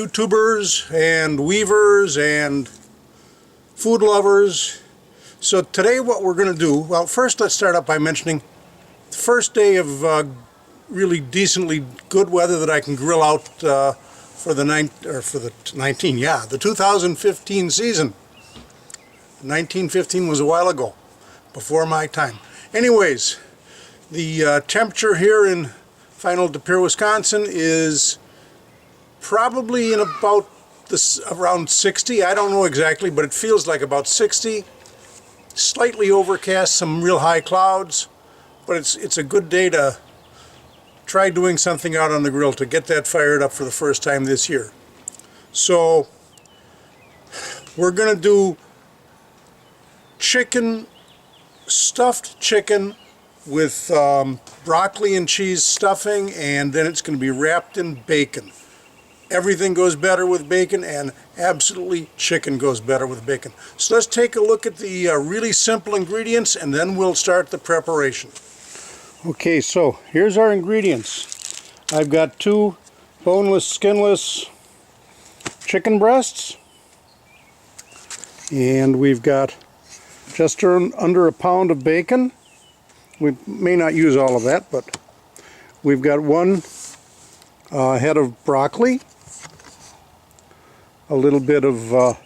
YouTubers and weavers and food lovers. So today what we're going to do, well, first let's start out by mentioning the first day of really decently good weather that I can grill out for the 2015 season. 1915 was a while ago, before my time. Anyways, the temperature here in final De Pere, Wisconsin is probably in about around 60. I don't know exactly, but it feels like about 60. Slightly overcast, some real high clouds, but it's a good day to try doing something out on the grill to get that fired up for the first time this year. So we're going to do stuffed chicken with broccoli and cheese stuffing, and then it's going to be wrapped in bacon. Everything goes better with bacon, and absolutely chicken goes better with bacon. So let's take a look at the really simple ingredients, and then we'll start the preparation. Okay, so here's our ingredients. I've got 2 boneless, skinless chicken breasts, and we've got just under a pound of bacon. We may not use all of that, but we've got 1 head of broccoli, a little bit of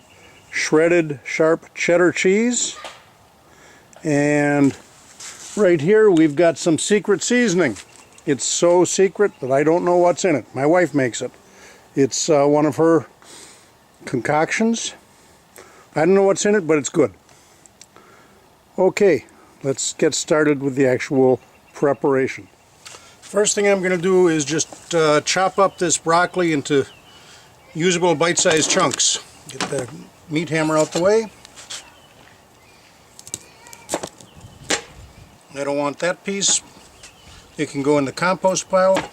shredded sharp cheddar cheese, and right here we've got some secret seasoning. It's so secret that I don't know what's in it. My wife makes it. It's one of her concoctions. I don't know what's in it, but it's good. Okay, let's get started with the actual preparation. First thing I'm going to do is just chop up this broccoli into usable bite-sized chunks. Get the meat hammer out the way. I don't want that piece. It can go in the compost pile.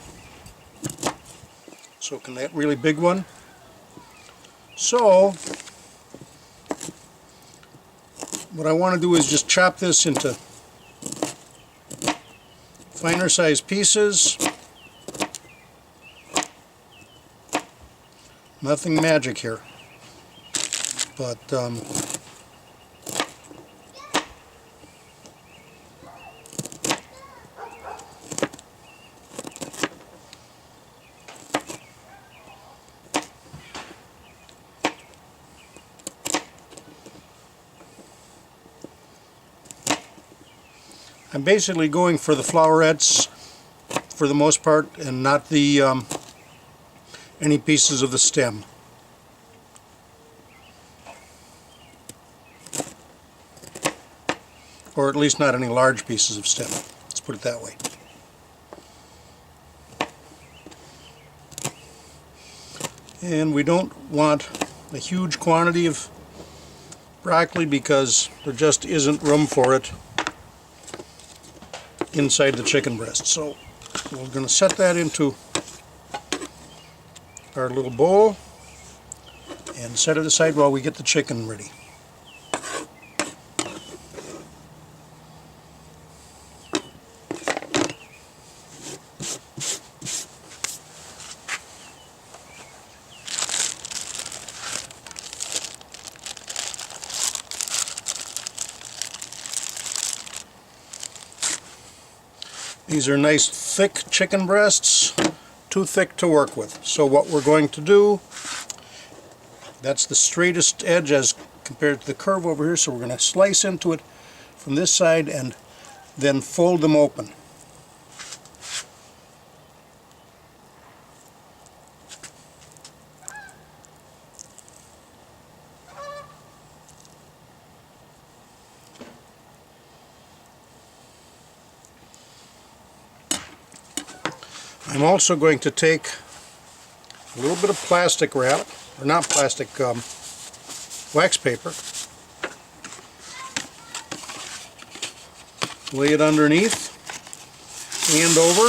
So can that really big one. So what I want to do is just chop this into finer sized pieces. Nothing magic here, but I'm basically going for the flowerets for the most part, and not the any pieces of the stem. Or at least not any large pieces of stem. Let's put it that way. And we don't want a huge quantity of broccoli because there just isn't room for it inside the chicken breast. So we're going to set that into our little bowl and set it aside while we get the chicken ready. These are nice thick chicken breasts, too thick to work with. So what we're going to do, that's the straightest edge as compared to the curve over here, so we're going to slice into it from this side and then fold them open. I'm also going to take a little bit of plastic wrap, or not plastic, wax paper, lay it underneath and over,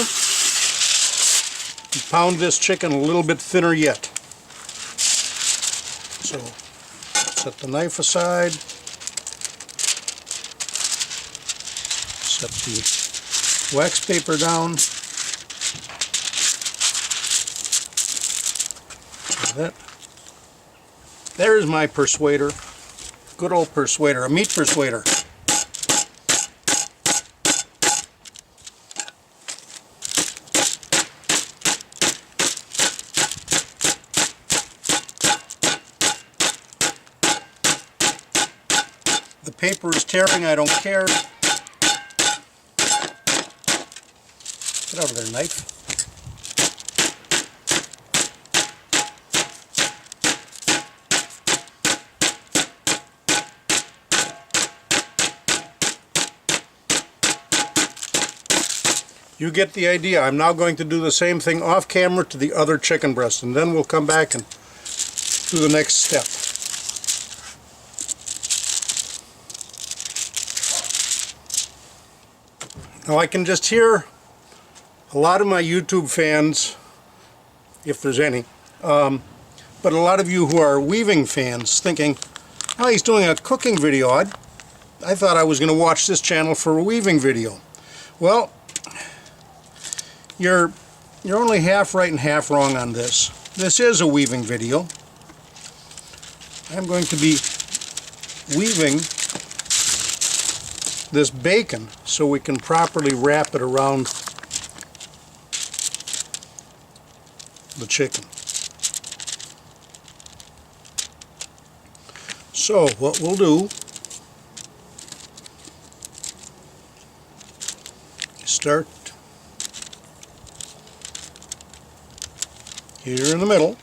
and pound this chicken a little bit thinner yet. So set the knife aside, set the wax paper down. That. There's my persuader. Good old persuader, a meat persuader. The paper is tearing, I don't care. Get out of there, knife. You get the idea. I'm now going to do the same thing off camera to the other chicken breast, and then we'll come back and do the next step. Now I can just hear a lot of my YouTube fans, if there's any, but a lot of you who are weaving fans thinking, oh, he's doing a cooking video. I thought I was going to watch this channel for a weaving video. Well, you're only half right and half wrong on this. This is a weaving video. I'm going to be weaving this bacon so we can properly wrap it around the chicken. So what we'll do is start here in the middle.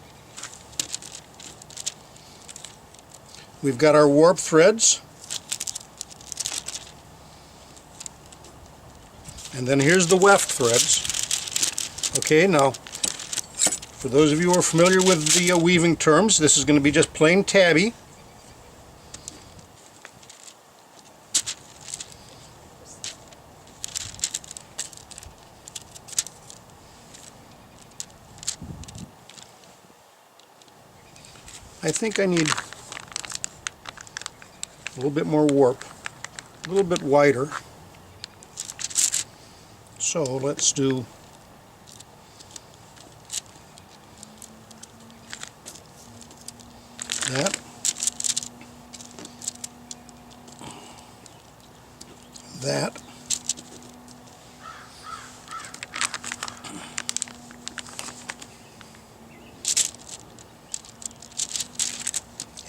We've got our warp threads, and then here's the weft threads. Okay, now for those of you who are familiar with the weaving terms, this is going to be just plain tabby. I think I need a little bit more warp, a little bit wider. So let's do that. That.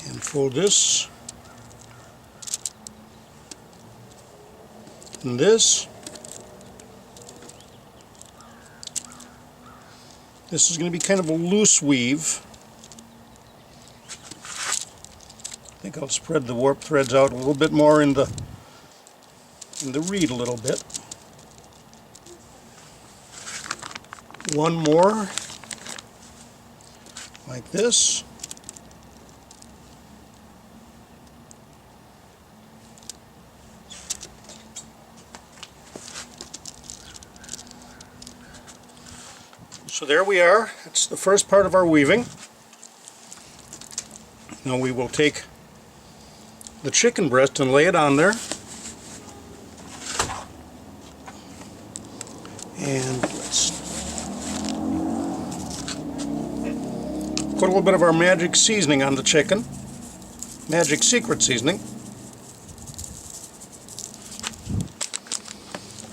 And fold this. And this. This is going to be kind of a loose weave. I think I'll spread the warp threads out a little bit more in the reed a little bit. One more, like this. So there we are. That's the first part of our weaving. Now we will take the chicken breast and lay it on there. And let's put a little bit of our magic seasoning on the chicken. Magic secret seasoning.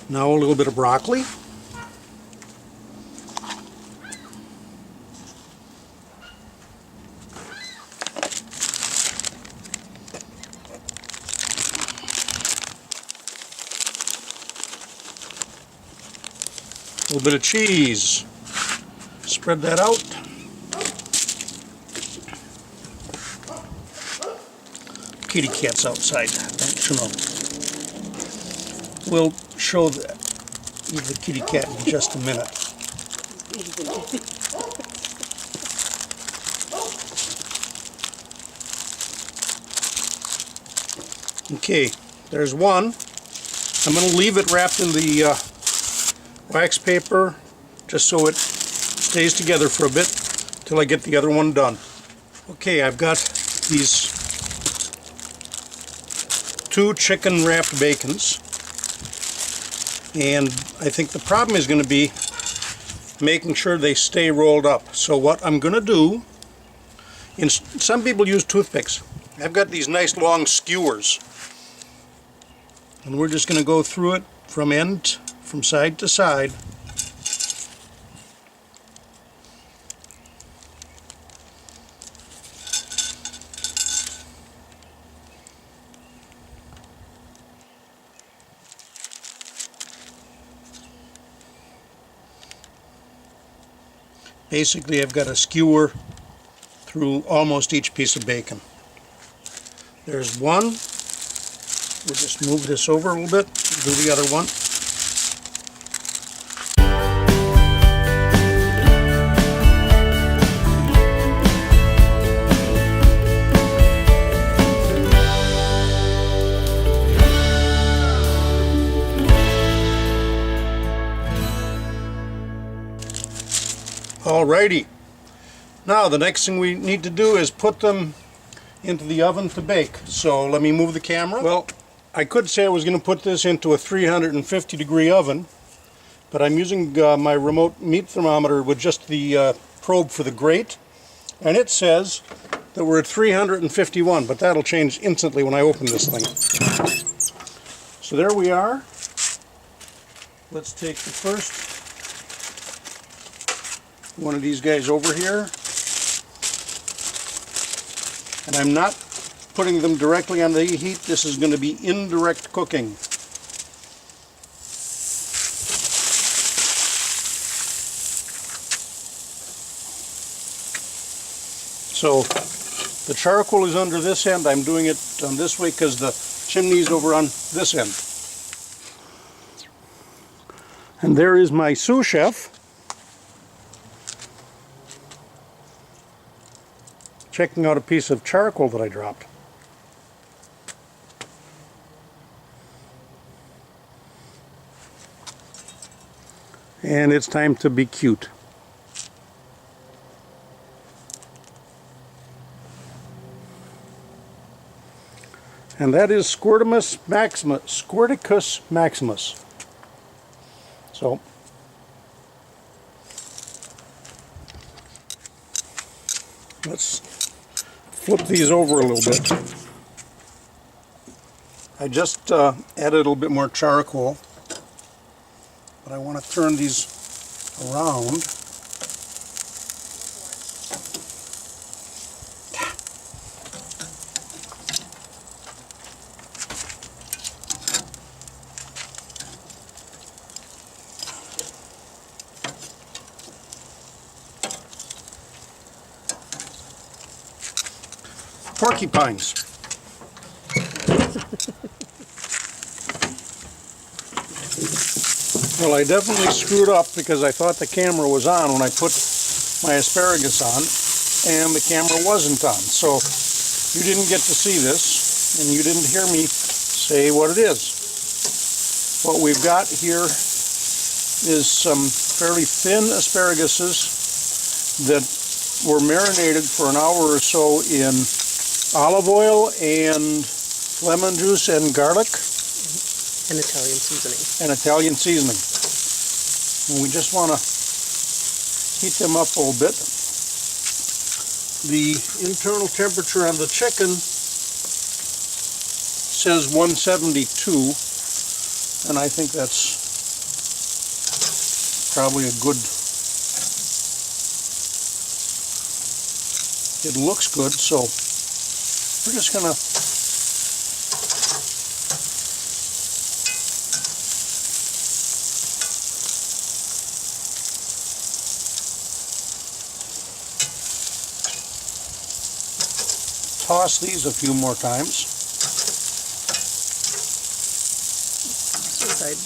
Now a little bit of broccoli. A little bit of cheese. Spread that out. Kitty cat's outside, don't you know? We'll show the kitty cat in just a minute. Okay, there's one. I'm going to leave it wrapped in the wax paper just so it stays together for a bit till I get the other one done. Okay, I've got these two chicken wrapped bacons, and I think the problem is going to be making sure they stay rolled up. So what I'm going to do And some people use toothpicks. I've got these nice long skewers. And we're just going to go through it from side to side. Basically, I've got a skewer through almost each piece of bacon. There's one. We'll just move this over a little bit, do the other one. Alrighty. Now the next thing we need to do is put them into the oven to bake. So let me move the camera. Well, I could say I was going to put this into a 350 degree oven, but I'm using my remote meat thermometer with just the probe for the grate, and it says that we're at 351, but that'll change instantly when I open this thing. So there we are. Let's take the first one of these guys over here, and I'm not putting them directly on the heat. This is going to be indirect cooking. So the charcoal is under this end. I'm doing it on this way because the chimney's over on this end. And there is my sous chef checking out a piece of charcoal that I dropped. And it's time to be cute. And that is Squirticus maximus. So let's flip these over a little bit. I just added a little bit more charcoal, but I want to turn these around. Porcupines. Well, I definitely screwed up because I thought the camera was on when I put my asparagus on, and the camera wasn't on. So you didn't get to see this, and you didn't hear me say what it is. What we've got here is some fairly thin asparaguses that were marinated for an hour or so in olive oil and lemon juice and garlic. And Italian seasoning. And Italian seasoning. And we just want to heat them up a little bit. The internal temperature on the chicken says 172, and I think that's probably a good, it looks good, so we're just going to toss these a few more times. Inside.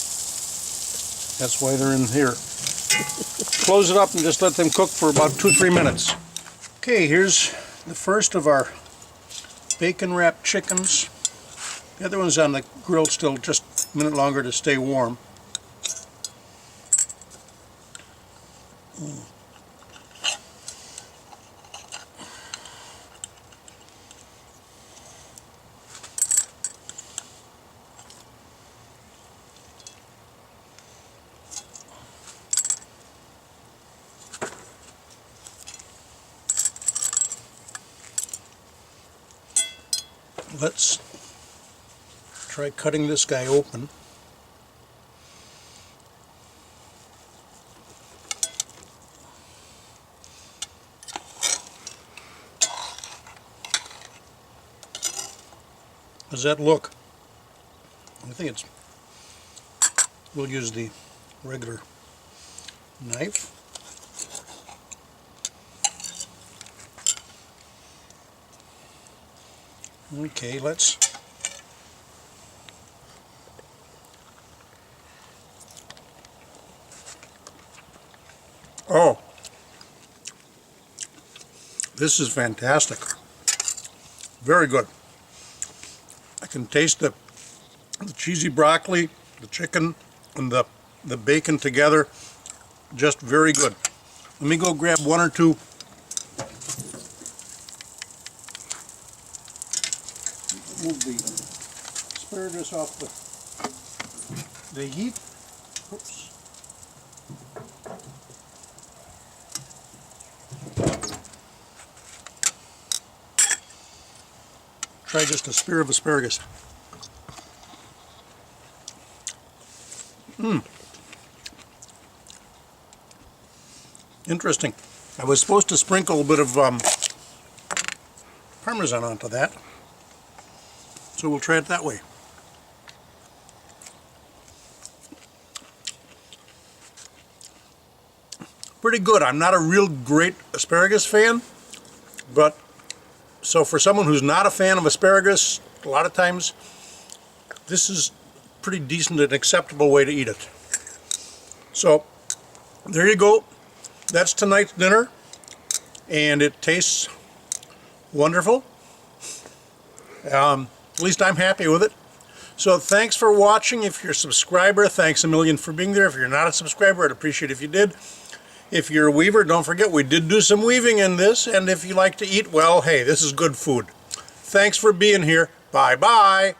That's why they're in here. Close it up and just let them cook for about 2-3 minutes. Okay, here's the first of our bacon wrapped chickens. The other one's on the grill still just a minute longer to stay warm. Let's try cutting this guy open. How does that look? I think it's, we'll use the regular knife. Okay, let's oh, this is fantastic. Very good. I can taste the cheesy broccoli, the chicken, and the bacon together. Just very good. Let me go grab one or two. Move the asparagus off the heat. Oops. Try just a spear of asparagus. Interesting. I was supposed to sprinkle a bit of Parmesan onto that. So we'll try it that way. Pretty good. I'm not a real great asparagus fan, but so for someone who's not a fan of asparagus, a lot of times this is pretty decent and acceptable way to eat it. So there you go. That's tonight's dinner, and it tastes wonderful. At least I'm happy with it. So thanks for watching. If you're a subscriber, thanks a million for being there. If you're not a subscriber, I'd appreciate it if you did. If you're a weaver, don't forget we did do some weaving in this, and if you like to eat, well, hey, this is good food. Thanks for being here. Bye-bye.